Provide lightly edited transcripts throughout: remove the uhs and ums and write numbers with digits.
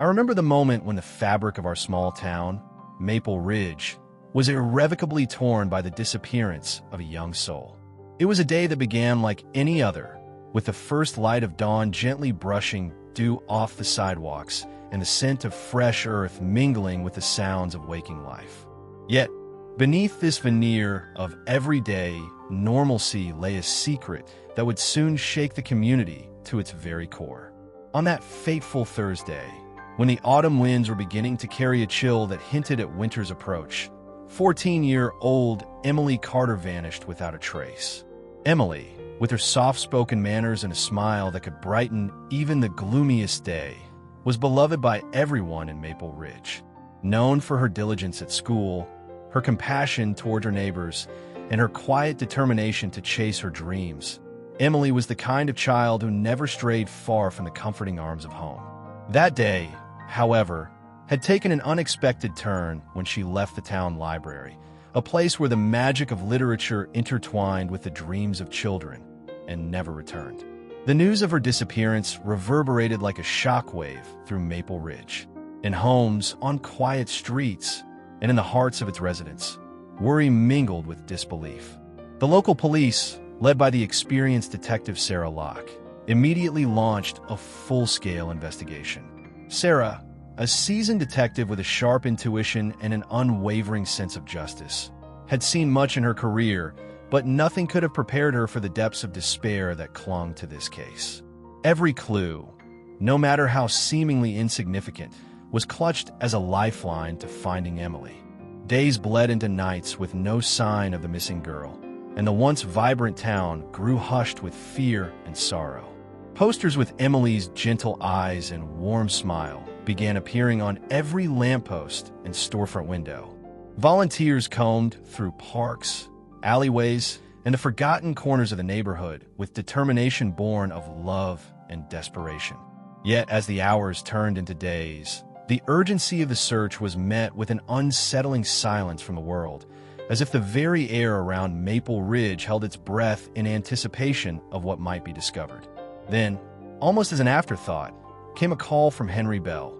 remember the moment when the fabric of our small town, Maple Ridge, was irrevocably torn by the disappearance of a young soul. It was a day that began like any other, with the first light of dawn gently brushing dew off the sidewalks and the scent of fresh earth mingling with the sounds of waking life. Yet, beneath this veneer of everyday normalcy lay a secret that would soon shake the community to its very core. On that fateful Thursday, when the autumn winds were beginning to carry a chill that hinted at winter's approach, 14-year-old Emily Carter vanished without a trace. Emily, with her soft-spoken manners and a smile that could brighten even the gloomiest day, was beloved by everyone in Maple Ridge. Known for her diligence at school, her compassion toward her neighbors, and her quiet determination to chase her dreams, Emily was the kind of child who never strayed far from the comforting arms of home. That day, however, had taken an unexpected turn when she left the town library, a place where the magic of literature intertwined with the dreams of children, and never returned. The news of her disappearance reverberated like a shockwave through Maple Ridge. In homes, on quiet streets, and in the hearts of its residents, worry mingled with disbelief. The local police, led by the experienced detective Sarah Locke, immediately launched a full-scale investigation. Sarah, a seasoned detective with a sharp intuition and an unwavering sense of justice, had seen much in her career, but nothing could have prepared her for the depths of despair that clung to this case. Every clue, no matter how seemingly insignificant, was clutched as a lifeline to finding Emily. Days bled into nights with no sign of the missing girl, and the once vibrant town grew hushed with fear and sorrow. Posters with Emily's gentle eyes and warm smile began appearing on every lamppost and storefront window. Volunteers combed through parks, alleyways, and the forgotten corners of the neighborhood with determination born of love and desperation. Yet, as the hours turned into days, the urgency of the search was met with an unsettling silence from the world, as if the very air around Maple Ridge held its breath in anticipation of what might be discovered. Then, almost as an afterthought, came a call from Henry Bell,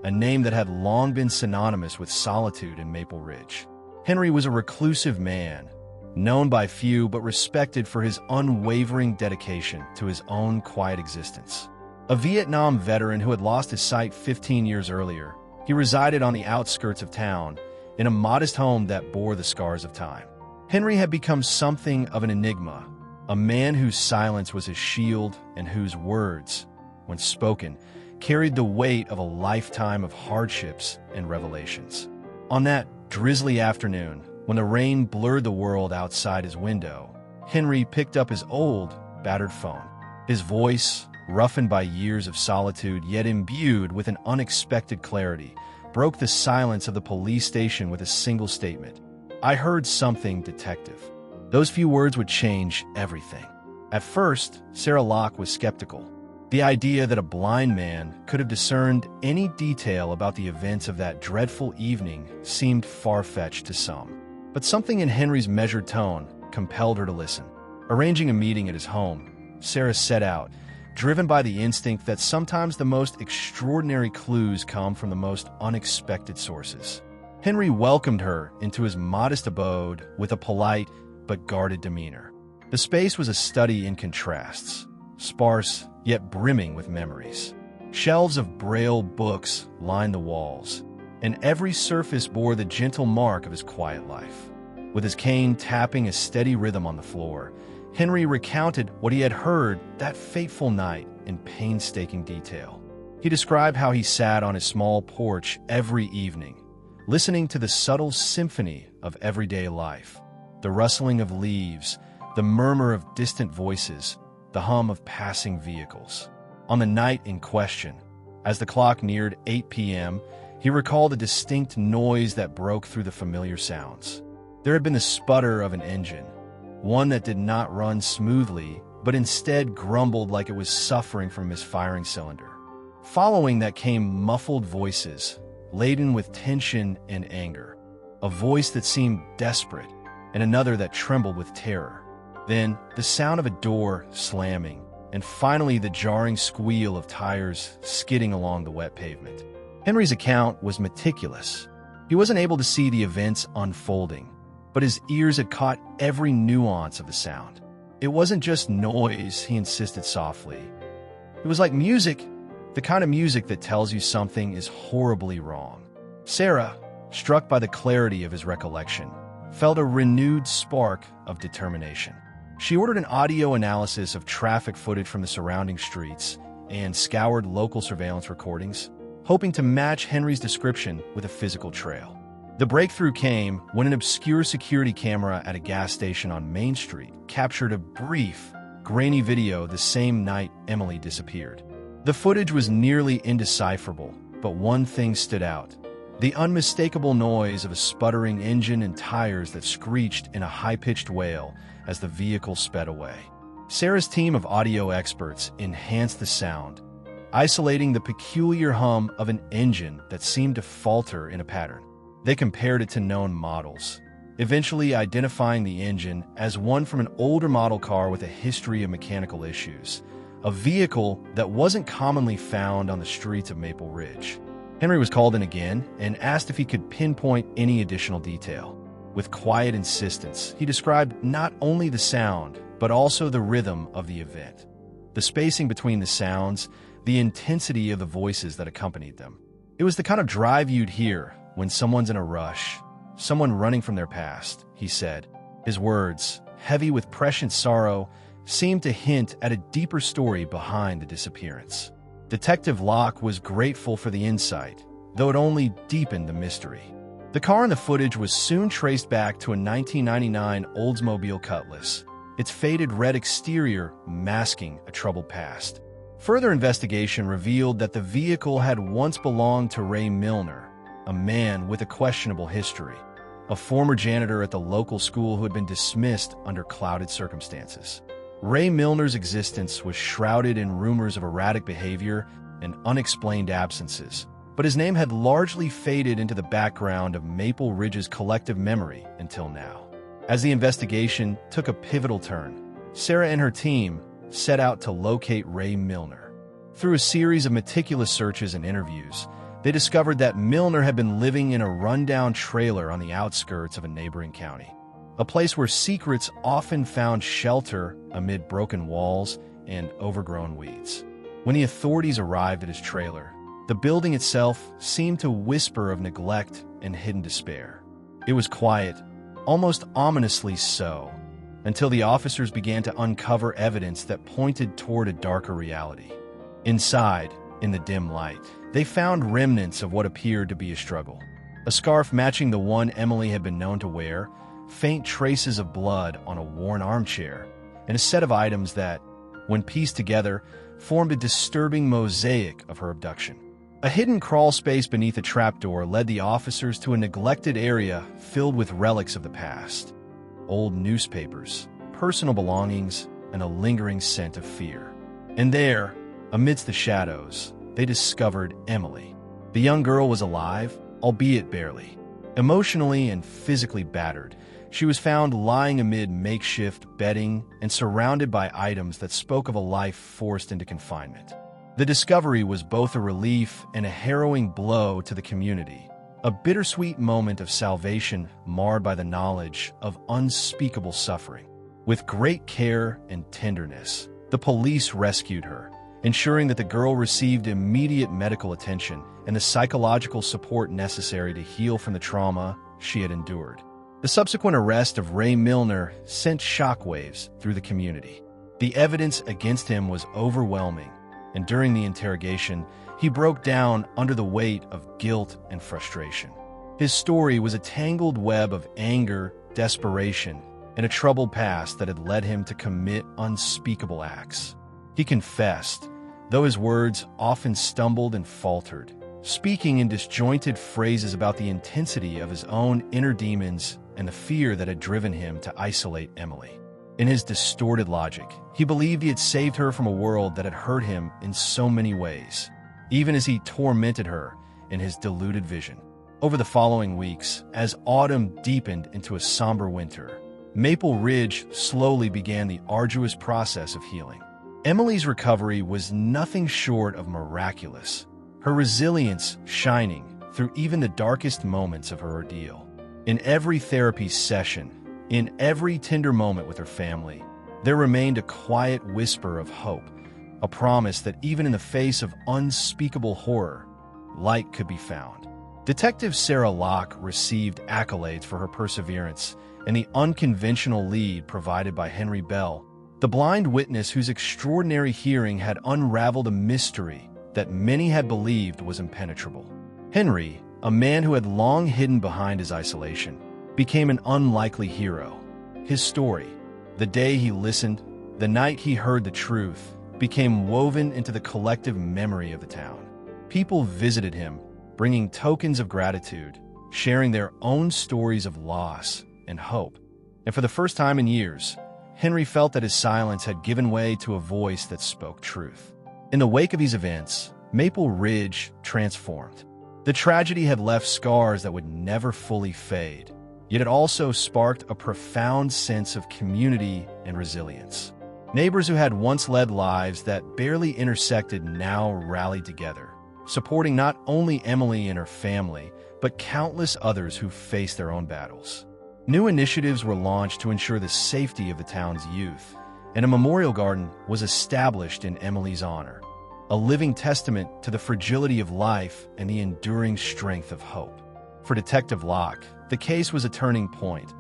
a name that had long been synonymous with solitude in Maple Ridge. Henry was a reclusive man, known by few but respected for his unwavering dedication to his own quiet existence. A Vietnam veteran who had lost his sight 15 years earlier, he resided on the outskirts of town in a modest home that bore the scars of time. Henry had become something of an enigma, a man whose silence was his shield and whose words, when spoken, carried the weight of a lifetime of hardships and revelations. On that drizzly afternoon, when the rain blurred the world outside his window, Henry picked up his old, battered phone. His voice, roughened by years of solitude yet imbued with an unexpected clarity, broke the silence of the police station with a single statement. "I heard something, detective." Those few words would change everything. At first, Sarah Locke was skeptical. The idea that a blind man could have discerned any detail about the events of that dreadful evening seemed far-fetched to some. But something in Henry's measured tone compelled her to listen. Arranging a meeting at his home, Sarah set out, driven by the instinct that sometimes the most extraordinary clues come from the most unexpected sources. Henry welcomed her into his modest abode with a polite but guarded demeanor. The space was a study in contrasts, sparse yet brimming with memories. Shelves of Braille books lined the walls, and every surface bore the gentle mark of his quiet life. With his cane tapping a steady rhythm on the floor, Henry recounted what he had heard that fateful night in painstaking detail. He described how he sat on his small porch every evening, listening to the subtle symphony of everyday life, the rustling of leaves, the murmur of distant voices, the hum of passing vehicles. On the night in question, as the clock neared 8 p.m., he recalled a distinct noise that broke through the familiar sounds. There had been the sputter of an engine, one that did not run smoothly, but instead grumbled like it was suffering from misfiring cylinder. Following that came muffled voices, laden with tension and anger, a voice that seemed desperate, and another that trembled with terror. Then, the sound of a door slamming, and finally the jarring squeal of tires skidding along the wet pavement. Henry's account was meticulous. He wasn't able to see the events unfolding, but his ears had caught every nuance of the sound. It wasn't just noise, he insisted softly. It was like music, the kind of music that tells you something is horribly wrong. Sarah, struck by the clarity of his recollection, felt a renewed spark of determination. She ordered an audio analysis of traffic footage from the surrounding streets and scoured local surveillance recordings, hoping to match Henry's description with a physical trail. The breakthrough came when an obscure security camera at a gas station on Main Street captured a brief, grainy video the same night Emily disappeared. The footage was nearly indecipherable, but one thing stood out: the unmistakable noise of a sputtering engine and tires that screeched in a high-pitched wail as the vehicle sped away. Sarah's team of audio experts enhanced the sound, isolating the peculiar hum of an engine that seemed to falter in a pattern. They compared it to known models, eventually identifying the engine as one from an older model car with a history of mechanical issues, a vehicle that wasn't commonly found on the streets of Maple Ridge. Henry was called in again and asked if he could pinpoint any additional detail. With quiet insistence, he described not only the sound, but also the rhythm of the event, the spacing between the sounds, the intensity of the voices that accompanied them. It was the kind of drive you'd hear when someone's in a rush, someone running from their past, he said. His words, heavy with prescient sorrow, seemed to hint at a deeper story behind the disappearance. Detective Locke was grateful for the insight, though it only deepened the mystery. The car in the footage was soon traced back to a 1999 Oldsmobile Cutlass, its faded red exterior masking a troubled past. Further investigation revealed that the vehicle had once belonged to Ray Milner, a man with a questionable history, a former janitor at the local school who had been dismissed under clouded circumstances. Ray Milner's existence was shrouded in rumors of erratic behavior and unexplained absences, but his name had largely faded into the background of Maple Ridge's collective memory until now. As the investigation took a pivotal turn, Sarah and her team set out to locate Ray Milner. Through a series of meticulous searches and interviews, they discovered that Milner had been living in a rundown trailer on the outskirts of a neighboring county, a place where secrets often found shelter amid broken walls and overgrown weeds. When the authorities arrived at his trailer, the building itself seemed to whisper of neglect and hidden despair. It was quiet, almost ominously so, until the officers began to uncover evidence that pointed toward a darker reality. Inside, in the dim light, they found remnants of what appeared to be a struggle. A scarf matching the one Emily had been known to wear, faint traces of blood on a worn armchair, and a set of items that, when pieced together, formed a disturbing mosaic of her abduction. A hidden crawl space beneath a trapdoor led the officers to a neglected area filled with relics of the past. Old newspapers, personal belongings, and a lingering scent of fear. And there, amidst the shadows, they discovered Emily. The young girl was alive, albeit barely. Emotionally and physically battered, she was found lying amid makeshift bedding and surrounded by items that spoke of a life forced into confinement. The discovery was both a relief and a harrowing blow to the community, a bittersweet moment of salvation marred by the knowledge of unspeakable suffering. With great care and tenderness, the police rescued her, ensuring that the girl received immediate medical attention and the psychological support necessary to heal from the trauma she had endured. The subsequent arrest of Ray Milner sent shockwaves through the community. The evidence against him was overwhelming, and during the interrogation, he broke down under the weight of guilt and frustration. His story was a tangled web of anger, desperation, and a troubled past that had led him to commit unspeakable acts. He confessed, though his words often stumbled and faltered, speaking in disjointed phrases about the intensity of his own inner demons and the fear that had driven him to isolate Emily. In his distorted logic, he believed he had saved her from a world that had hurt him in so many ways, even as he tormented her in his deluded vision. Over the following weeks, as autumn deepened into a somber winter, Maple Ridge slowly began the arduous process of healing. Emily's recovery was nothing short of miraculous, her resilience shining through even the darkest moments of her ordeal. In every therapy session, in every tender moment with her family, there remained a quiet whisper of hope, a promise that even in the face of unspeakable horror, light could be found. Detective Sarah Locke received accolades for her perseverance and the unconventional lead provided by Henry Bell, the blind witness whose extraordinary hearing had unraveled a mystery that many had believed was impenetrable. Henry, a man who had long hidden behind his isolation, became an unlikely hero. His story, the day he listened, the night he heard the truth, became woven into the collective memory of the town. People visited him, bringing tokens of gratitude, sharing their own stories of loss and hope. And for the first time in years, Henry felt that his silence had given way to a voice that spoke truth. In the wake of these events, Maple Ridge transformed. The tragedy had left scars that would never fully fade, yet it also sparked a profound sense of community and resilience. Neighbors who had once led lives that barely intersected now rallied together, supporting not only Emily and her family, but countless others who faced their own battles. New initiatives were launched to ensure the safety of the town's youth, and a memorial garden was established in Emily's honor, a living testament to the fragility of life and the enduring strength of hope. For Detective Locke, the case was a turning point,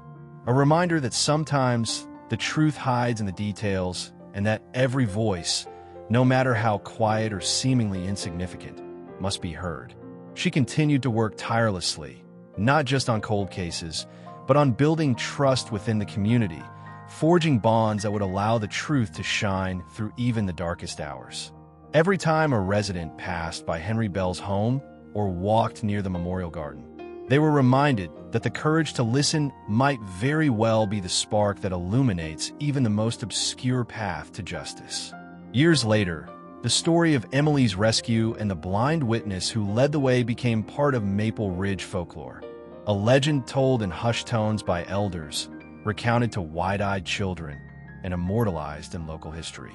a reminder that sometimes the truth hides in the details and that every voice, no matter how quiet or seemingly insignificant, must be heard. She continued to work tirelessly, not just on cold cases, but on building trust within the community, forging bonds that would allow the truth to shine through even the darkest hours. Every time a resident passed by Henry Bell's home or walked near the memorial garden, they were reminded that the courage to listen might very well be the spark that illuminates even the most obscure path to justice. Years later, the story of Emily's rescue and the blind witness who led the way became part of Maple Ridge folklore, a legend told in hushed tones by elders, recounted to wide-eyed children, and immortalized in local history.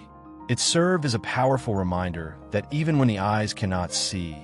It served as a powerful reminder that even when the eyes cannot see,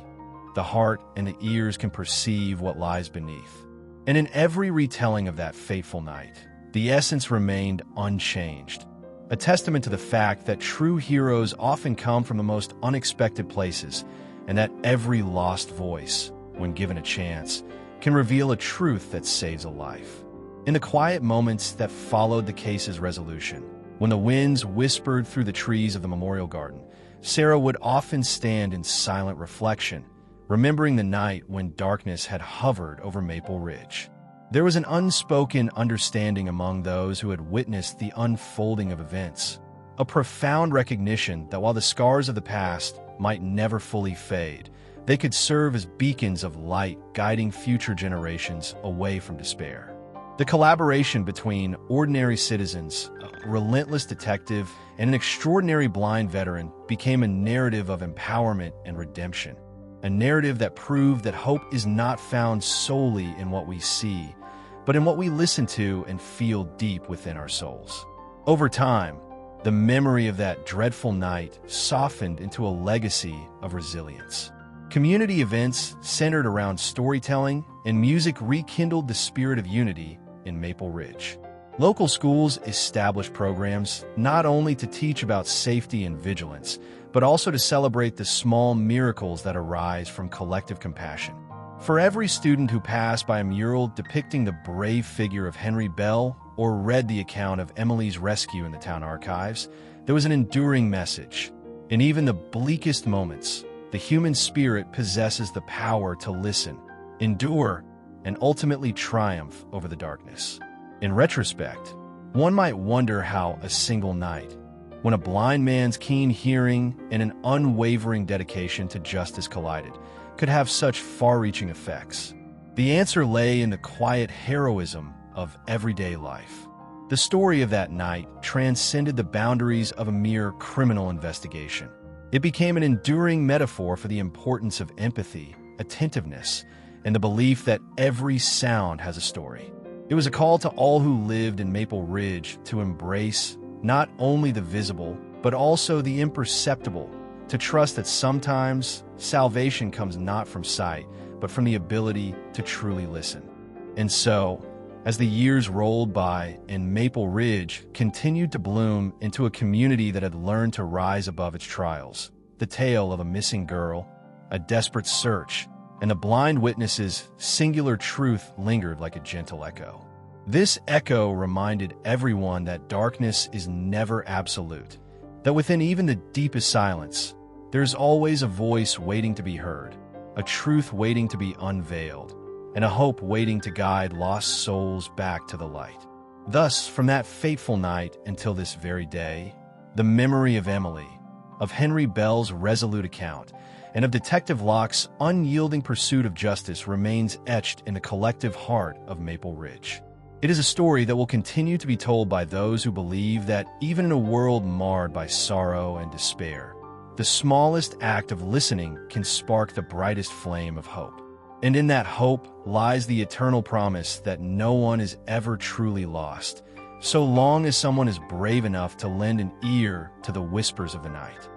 the heart and the ears can perceive what lies beneath. And in every retelling of that fateful night, the essence remained unchanged, a testament to the fact that true heroes often come from the most unexpected places, and that every lost voice, when given a chance, can reveal a truth that saves a life. In the quiet moments that followed the case's resolution, when the winds whispered through the trees of the memorial garden, Sarah would often stand in silent reflection, remembering the night when darkness had hovered over Maple Ridge. There was an unspoken understanding among those who had witnessed the unfolding of events, a profound recognition that while the scars of the past might never fully fade, they could serve as beacons of light guiding future generations away from despair. The collaboration between ordinary citizens, a relentless detective, and an extraordinary blind veteran became a narrative of empowerment and redemption, a narrative that proved that hope is not found solely in what we see, but in what we listen to and feel deep within our souls. Over time, the memory of that dreadful night softened into a legacy of resilience. Community events centered around storytelling and music rekindled the spirit of unity in Maple Ridge. Local schools established programs not only to teach about safety and vigilance, but also to celebrate the small miracles that arise from collective compassion. For every student who passed by a mural depicting the brave figure of Henry Bell or read the account of Emily's rescue in the town archives, there was an enduring message. In even the bleakest moments, the human spirit possesses the power to listen, endure, and ultimately triumph over the darkness. In retrospect, one might wonder how a single night, when a blind man's keen hearing and an unwavering dedication to justice collided, could have such far-reaching effects. The answer lay in the quiet heroism of everyday life. The story of that night transcended the boundaries of a mere criminal investigation. It became an enduring metaphor for the importance of empathy, attentiveness, and the belief that every sound has a story. It was a call to all who lived in Maple Ridge to embrace not only the visible, but also the imperceptible, to trust that sometimes salvation comes not from sight, but from the ability to truly listen. And so, as the years rolled by and Maple Ridge continued to bloom into a community that had learned to rise above its trials, the tale of a missing girl, a desperate search, and a blind witness's singular truth lingered like a gentle echo. This echo reminded everyone that darkness is never absolute, that within even the deepest silence, there's always a voice waiting to be heard, a truth waiting to be unveiled, and a hope waiting to guide lost souls back to the light. Thus, from that fateful night until this very day, the memory of Emily, of Henry Bell's resolute account, and of Detective Locke's unyielding pursuit of justice remains etched in the collective heart of Maple Ridge. It is a story that will continue to be told by those who believe that even in a world marred by sorrow and despair, the smallest act of listening can spark the brightest flame of hope. And in that hope lies the eternal promise that no one is ever truly lost, so long as someone is brave enough to lend an ear to the whispers of the night.